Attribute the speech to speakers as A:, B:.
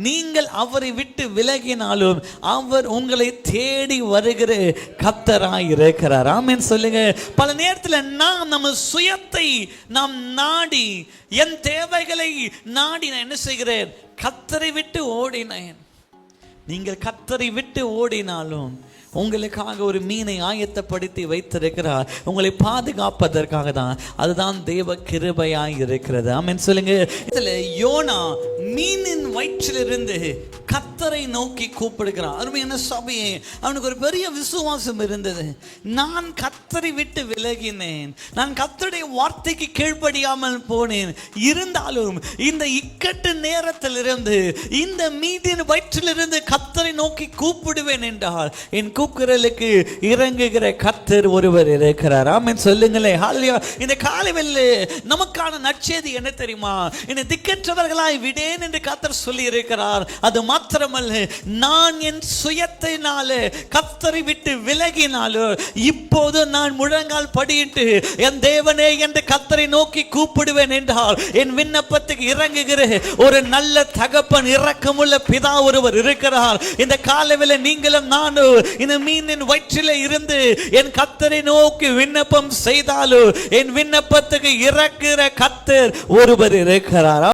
A: நீங்கள் அவரை விட்டு விலகினாலும் அவர் உங்களை தேடி வருகிற கர்த்தராய் இருக்கிறார். ஆமென் சொல்லுங்க. பல நேரத்தில் நாம் நம்ம சுயத்தை நாம் நாடி, என் தேவைகளை நாடி நான் என்ன செய்கிறேன்? கர்த்தரை விட்டு ஓடினேன். நீங்கள் கர்த்தரை விட்டு ஓடினாலும் உங்களுக்காக ஒரு மீனை ஆயத்தப்படுத்தி வைத்திருக்கிறார், உங்களை பாதுகாப்பதற்காக தான். அதுதான் தேவ கிருபையாய் இருக்கிறது. ஆமென் சொல்லுங்க. இதுல யோனா மீனின் வயிற்றிலிருந்து கர்த்தரை நோக்கி கூப்பிடுகிறான். அருமையான சபையே, அவனுக்கு ஒரு பெரிய விசுவாசம் இருந்தது. நான் கர்த்தரை விட்டு விலகினேன், நான் கர்த்தருடைய வார்த்தைக்கு கீழ்ப்படியாமல் போனேன். இருந்தாலும் இந்த இக்கட்டு நேரத்திலிருந்து, இந்த மீனின் வயிற்றிலிருந்து கர்த்தரை நோக்கி கூப்பிடுவேன் என்றால் என் கூக்குரலுக்கு இறங்குகிற கர்த்தர் ஒருவர் இருக்கிறார். ஆமென் சொல்லுங்களேன். ஹல்லேலூயா. இந்த காலையிலே நமக்கான நற்செய்தி என்ன தெரியுமா? என்னை திக்கற்றவர்களாய் விடேன் என்று கர்த்தர் சொல்லி இருக்கிறார். அது மாத்திரமல்ல, நான் என் சுயத்தினாலே கர்த்தரை விட்டு விலகினாலும் இப்போது நான் முழங்கால் படியிட்டு என் தேவனே என்று கர்த்தரை நோக்கி கூப்பிடுவேன் என்றால் என் விண்ணப்பத்துக்கு இறங்குகிற ஒரு நல்ல தகப்பன், இரக்கமுள்ள பிதா ஒருவர் இருக்கிறார். இந்த காலையிலே நீங்களும் நானும் இந்த மீனின் வயிற்றிலே இருந்து என் கர்த்தரை நோக்கி விண்ணப்பம் செய்தாலும் என் விண்ணப்பத்துக்கு இறக்குகிற கர்த்தர் ஒருவர் இருக்கிறார்.